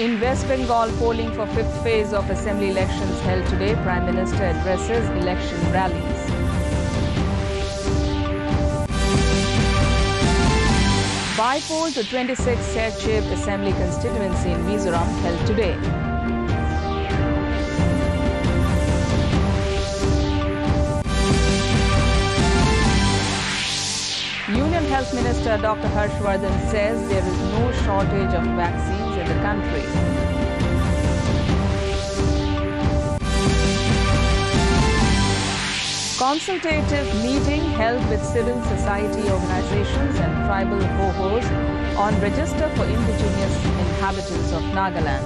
In West Bengal, polling for fifth phase of assembly elections held today. Prime Minister addresses election rallies. By-poll to 26 Serchhip Assembly constituency in Mizoram held today. Union Health Minister Dr. Harshvardhan says there is no shortage of vaccines in the country. Consultative meeting held with civil society organizations and tribal ho-hos on register for indigenous inhabitants of Nagaland.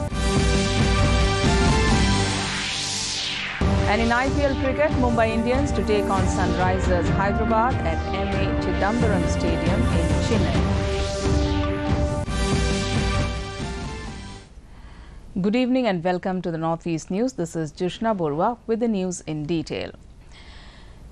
And in IPL cricket, Mumbai Indians to take on Sunrisers Hyderabad at M.A. Chidambaram Stadium in Chennai. Good evening and welcome to the Northeast News. This is Jushna Borwa with the news in detail.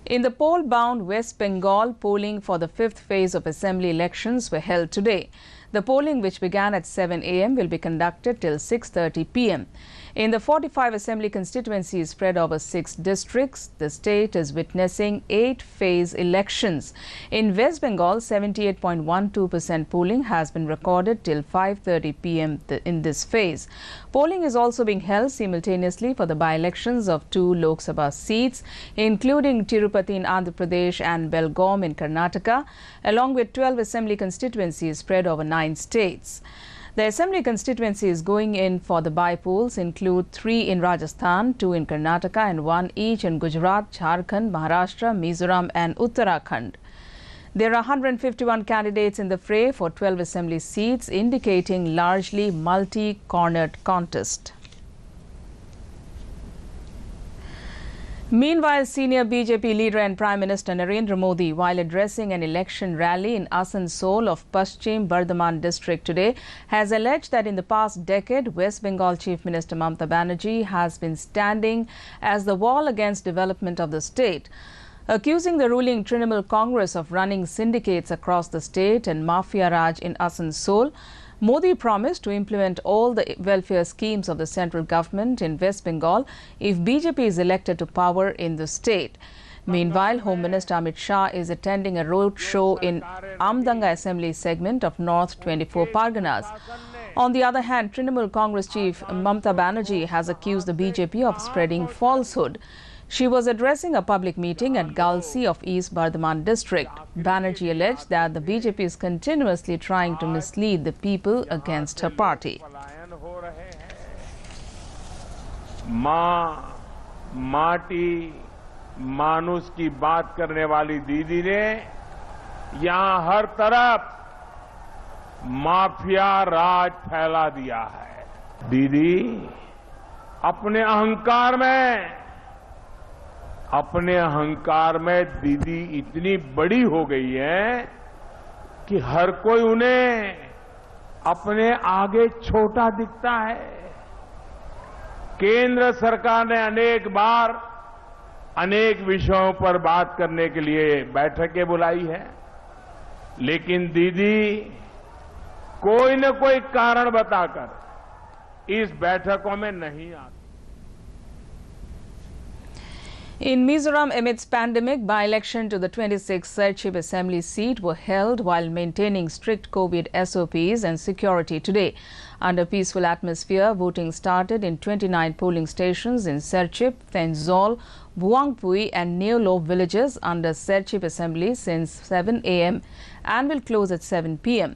In the poll-bound West Bengal, polling for the fifth phase of assembly elections were held today. The polling, which began at 7 a.m., will be conducted till 6:30 p.m. In the 45 assembly constituencies spread over 6 districts, the state is witnessing 8-phase elections. In West Bengal, 78.12% polling has been recorded till 5:30 p.m. in this phase. Polling is also being held simultaneously for the by-elections of 2 Lok Sabha seats, including Tirupati in Andhra Pradesh and Belgaum in Karnataka, along with 12 assembly constituencies spread over 9 states. The assembly constituencies going in for the by-polls include 3 in Rajasthan, 2 in Karnataka and 1 each in Gujarat, Jharkhand, Maharashtra, Mizoram and Uttarakhand. There are 151 candidates in the fray for 12 assembly seats, indicating largely multi-cornered contest. Meanwhile, senior BJP leader and Prime Minister Narendra Modi, while addressing an election rally in Asansol of Paschim Bardhaman district today, has alleged that in the past decade, West Bengal Chief Minister Mamata Banerjee has been standing as the wall against development of the state. Accusing the ruling Trinamool Congress of running syndicates across the state and Mafia Raj in Asansol, Modi promised to implement all the welfare schemes of the central government in West Bengal if BJP is elected to power in the state. Meanwhile, Home Minister Amit Shah is attending a road show in Amdanga Assembly segment of North 24 Parganas. On the other hand, Trinamool Congress chief Mamata Banerjee has accused the BJP of spreading falsehood. She was addressing a public meeting at Galsi of East Bardhaman district. Banerjee alleged that the BJP is continuously trying to mislead the people against her party. माँ माटी मानुष की बात करने वाली दीदी ने यहाँ हर तरफ माफिया राज फैला दिया है। दीदी अपने अहंकार में दीदी इतनी बड़ी हो गई है कि हर कोई उन्हें अपने आगे छोटा दिखता है। केंद्र सरकार ने अनेक बार अनेक विषयों पर बात करने के लिए बैठकें बुलाई है, लेकिन दीदी कोई न कोई कारण बताकर इस बैठकों में नहीं आती। In Mizoram, amidst pandemic, by-election to the 26th Serchhip Assembly seat were held while maintaining strict COVID SOPs and security today. Under peaceful atmosphere, voting started in 29 polling stations in Serchhip, Tenzol, Buangpui and Neolo villages under Serchhip Assembly since 7 a.m. and will close at 7 p.m.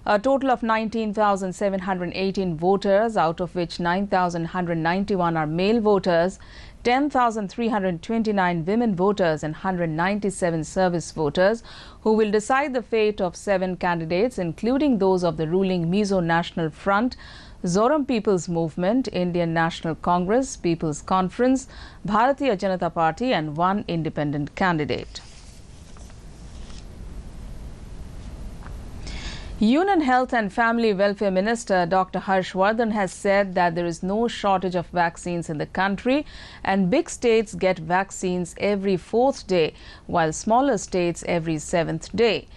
A total of 19,718 voters, out of which 9,191 are male voters, 10,329 women voters and 197 service voters, who will decide the fate of 7 candidates, including those of the ruling Mizo National Front, Zoram People's Movement, Indian National Congress, People's Conference, Bharatiya Janata Party and 1 independent candidate. Union Health and Family Welfare Minister Dr. Harshvardhan has said that there is no shortage of vaccines in the country and big states get vaccines every 4th day, while smaller states every 7th day.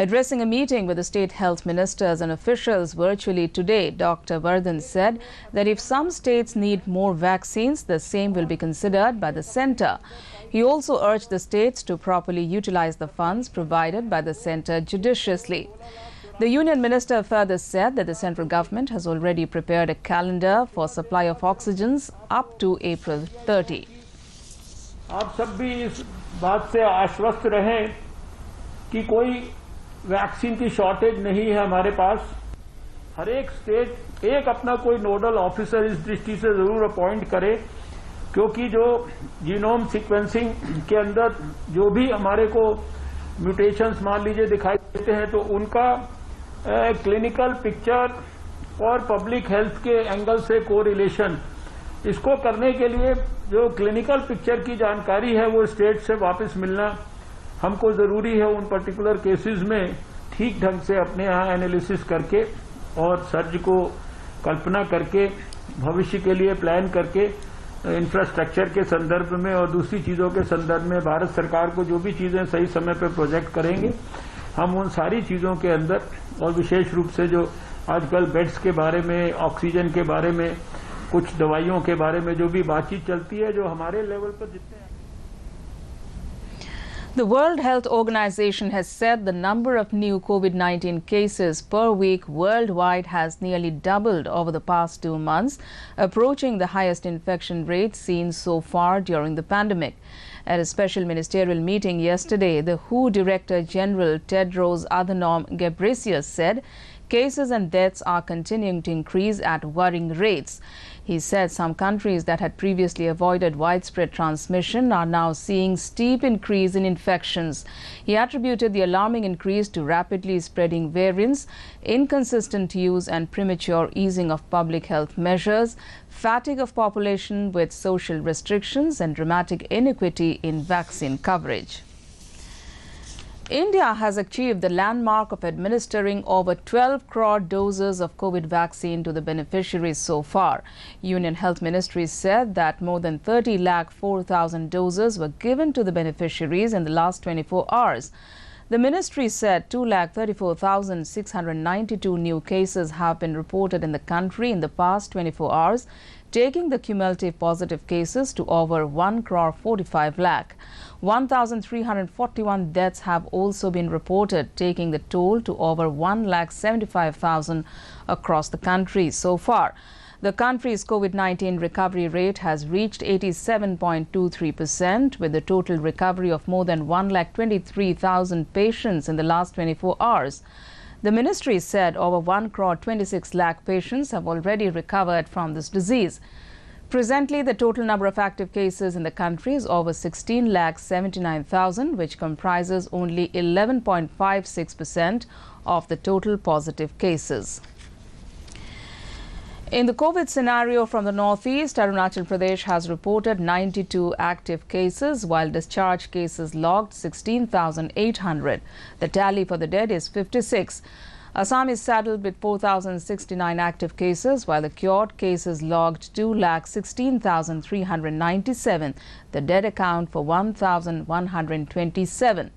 Addressing a meeting with the state health ministers and officials virtually today, Dr. Vardhan said that if some states need more vaccines, the same will be considered by the centre. He also urged the states to properly utilize the funds provided by the centre judiciously. The union minister further said that the central government has already prepared a calendar for supply of oxygens up to April 30. आप सब भी इस बात से आश्वस्त रहें कि कोई वैक्सीन की शॉर्टेज नहीं है हमारे पास। हर एक स्टेट एक अपना कोई नोडल ऑफिसर इस दृष्टि से जरूर अपॉइंट करे, क्योंकि जो जीनोम सीक्वेंसिंग के अंदर जो भी हमारे को म्यूटेशंस मान लीजिए दिखाई देते हैं, तो उनका क्लिनिकल पिक्चर और पब्लिक हेल्थ के एंगल से कोरिलेशन, इसको करने के लिए जो क्लिनिकल पिक्चर की जानकारी है वो स्टेट से वापस मिलना हमको जरूरी है। उन पर्टिकुलर केसेस में ठीक ढंग से अपने यहाँ एनालिसिस करके और सर्ज को कल्पना करके भविष्य के लिए प्लान करके इंफ्रास्ट्रक्चर के संदर्भ में और दूसरी चीजों के संदर्भ में भारत सरकार को जो भी चीजें सही समय पर प्रोजेक्ट करेंगे, हम उन सारी चीजों के अंदर और विशेष रूप से जो आजकल बेड्स के बारे में, ऑक्सीजन के बारे में, कुछ दवाइयों के बारे में जो भी बातचीत चलती है, जो हमारे लेवल पर जितने The World Health Organization has said the number of new COVID-19 cases per week worldwide has nearly doubled over the past 2 months, approaching the highest infection rate seen so far during the pandemic. At a special ministerial meeting yesterday, the WHO Director General Tedros Adhanom Ghebreyesus said cases and deaths are continuing to increase at worrying rates. He said some countries that had previously avoided widespread transmission are now seeing steep increase in infections. He attributed the alarming increase to rapidly spreading variants, inconsistent use and premature easing of public health measures, fatigue of population with social restrictions and dramatic inequity in vaccine coverage. India has achieved the landmark of administering over 12 crore doses of COVID vaccine to the beneficiaries so far. Union Health Ministry said that more than 30,04,000 doses were given to the beneficiaries in the last 24 hours. The ministry said 2,34,692 new cases have been reported in the country in the past 24 hours, taking the cumulative positive cases to over 1 crore 45 lakh. 1,341 deaths have also been reported, taking the toll to over 1,75,000 across the country so far. The country's COVID-19 recovery rate has reached 87.23%, with a total recovery of more than 1,23,000 patients in the last 24 hours. The ministry said over 1 crore 26 lakh patients have already recovered from this disease. Presently, the total number of active cases in the country is over 16,79,000, which comprises only 11.56% of the total positive cases. In the COVID scenario from the northeast, Arunachal Pradesh has reported 92 active cases, while discharge cases logged 16,800. The tally for the dead is 56. Assam is saddled with 4,069 active cases, while the cured cases logged 2,16,397. The dead account for 1,127.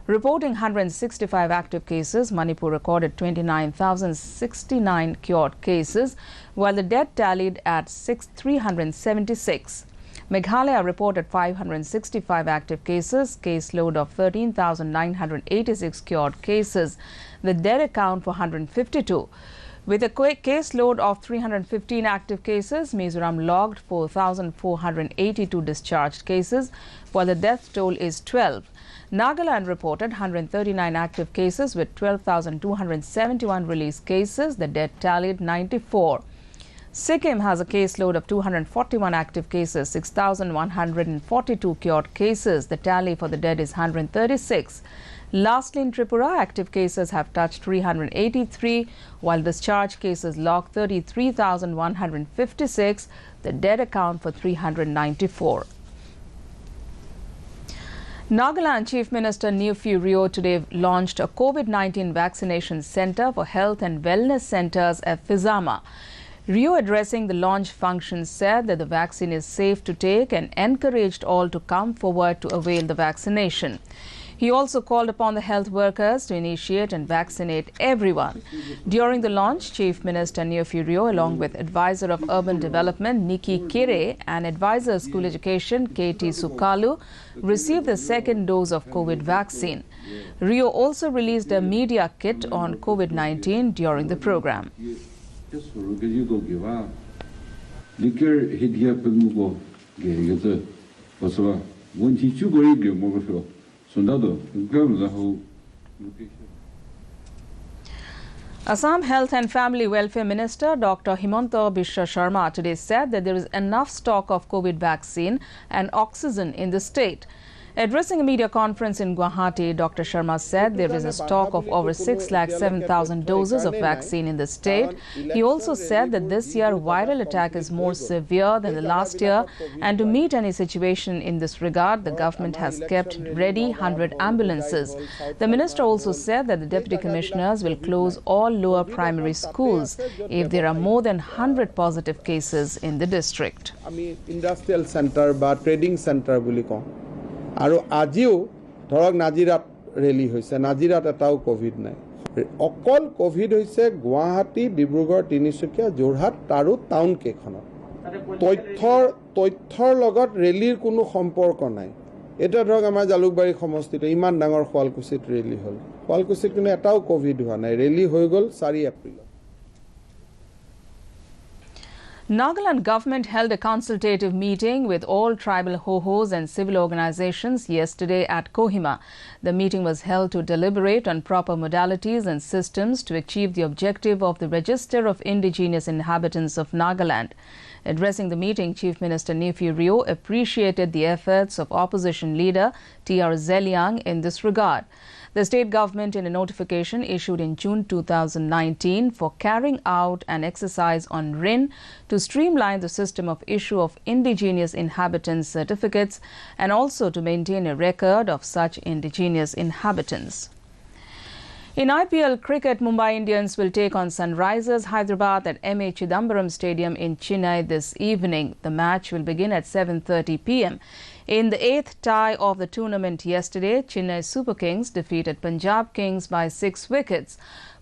Reporting 165 active cases, Manipur recorded 29,069 cured cases, while the death tallied at 376. Meghalaya reported 565 active cases, caseload of 13,986 cured cases. The dead account for 152. With a caseload of 315 active cases, Mizoram logged 4,482 discharged cases, while the death toll is 12. Nagaland reported 139 active cases with 12,271 released cases. The death tallied 94. Sikkim has a caseload of 241 active cases, 6,142 cured cases. The tally for the dead is 136. Lastly, in Tripura, active cases have touched 383, while discharge cases logged 33,156. The dead account for 394. Nagaland Chief Minister Neiphiu Rio today launched a COVID-19 vaccination center for health and wellness centers at Fizama. Rio, addressing the launch function, said that the vaccine is safe to take and encouraged all to come forward to avail the vaccination. He also called upon the health workers to initiate and vaccinate everyone. During the launch, Chief Minister Neofiu Rio, along with Advisor of Urban Development Nikki Kere and Advisor of School Education KT Sukalu, received the second dose of COVID vaccine. Rio also released a media kit on COVID-19 during the program. Assam Health and Family Welfare Minister Dr. Himanta Biswa Sharma today said that there is enough stock of COVID vaccine and oxygen in the state. Addressing a media conference in Guwahati, Dr. Sharma said there is a stock of over 607,000 doses of vaccine in the state. He also said that this year viral attack is more severe than the last year, and to meet any situation in this regard, the government has kept ready 100 ambulances. The minister also said that the deputy commissioners will close all lower primary schools if there are more than 100 positive cases in the district. Industrial center ba trading center buli ko আৰু আজিও ধৰক নাজিৰাত rally হৈছে নাজিৰাত এটাও Covid নাই অকল Covid হৈছে গুৱাহাটী ডিব্ৰুগড় তিনিচুকীয়া যোৰহাট আৰু টাউন কেখনত তথ্যৰ লগত ৰেলিৰ কোনো সম্পৰ্ক নাই এটা ধৰক আমাৰ জালুকবাৰী সমষ্টিত ইমান ডাঙৰ শুৱালকুছিত ৰেলি হ'ল শুৱালকুছিত কোনো এটাও কোভিড হোৱা নাই ৰেলি হৈ গ'ল 4 April Nagaland government held a consultative meeting with all tribal ho-hos and civil organizations yesterday at Kohima. The meeting was held to deliberate on proper modalities and systems to achieve the objective of the Register of Indigenous Inhabitants of Nagaland. Addressing the meeting, Chief Minister Neofiu Rio appreciated the efforts of opposition leader T.R. Zeliang in this regard. The state government, in a notification issued in June 2019 for carrying out an exercise on RIN to streamline the system of issue of indigenous inhabitants certificates and also to maintain a record of such indigenous inhabitants. In IPL cricket, Mumbai Indians will take on Sunrisers Hyderabad at M.A. Chidambaram Stadium in Chennai this evening. The match will begin at 7:30 p.m. In the 8th tie of the tournament yesterday, Chennai Super Kings defeated Punjab Kings by 6 wickets.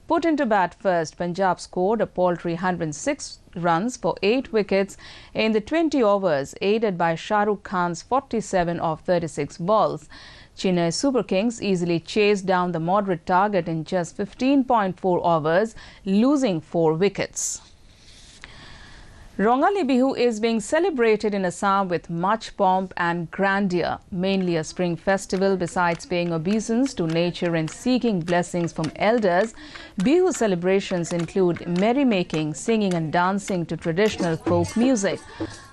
Put into bat first, Punjab scored a paltry 106 runs for 8 wickets in the 20 overs, aided by Shah Rukh Khan's 47 of 36 balls. Chennai Super Kings easily chased down the moderate target in just 15.4 overs, losing 4 wickets. Rongali Bihu is being celebrated in Assam with much pomp and grandeur, mainly a spring festival. Besides paying obeisance to nature and seeking blessings from elders, Bihu celebrations include merrymaking, singing and dancing to traditional folk music.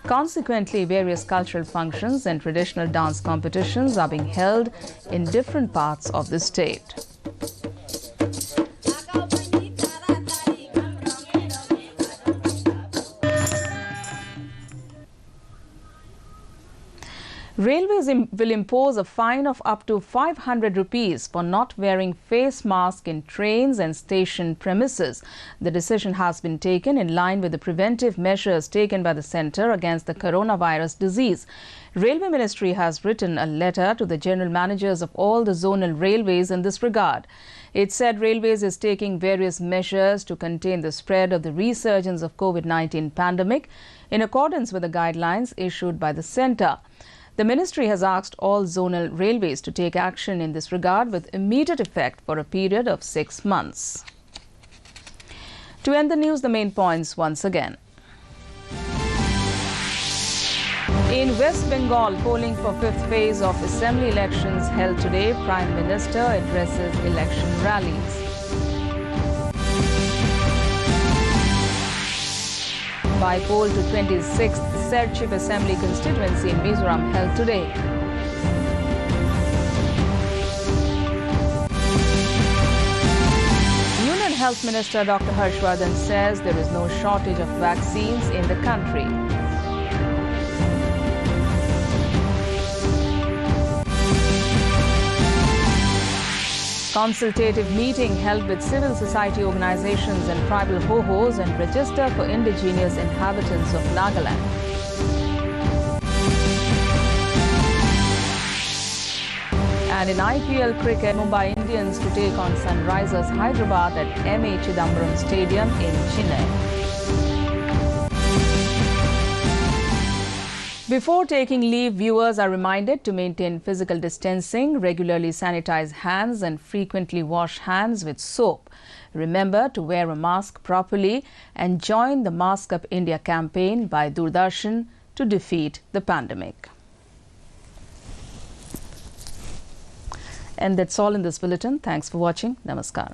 Consequently, various cultural functions and traditional dance competitions are being held in different parts of the state. Railways will impose a fine of up to 500 rupees for not wearing face mask in trains and station premises. The decision has been taken in line with the preventive measures taken by the centre against the coronavirus disease. Railway Ministry has written a letter to the general managers of all the zonal railways in this regard. It said Railways is taking various measures to contain the spread of the resurgence of COVID-19 pandemic in accordance with the guidelines issued by the centre. The ministry has asked all zonal railways to take action in this regard with immediate effect for a period of 6 months. To end the news, the main points once again. In West Bengal, polling for 5th phase of assembly elections held today, Prime Minister addresses election rallies. By poll to 26th Serchhip Assembly constituency in Mizoram held today. Union Health Minister Dr. Harshvardhan says there is no shortage of vaccines in the country. Consultative meeting held with civil society organizations and tribal ho-hos and Register for Indigenous Inhabitants of Nagaland. And in IPL cricket, Mumbai Indians to take on Sunrisers Hyderabad at M.A. Chidambaram Stadium in Chennai. Before taking leave, viewers are reminded to maintain physical distancing, regularly sanitize hands and frequently wash hands with soap. Remember to wear a mask properly and join the Mask Up India campaign by Doordarshan to defeat the pandemic. And that's all in this bulletin. Thanks for watching. Namaskar.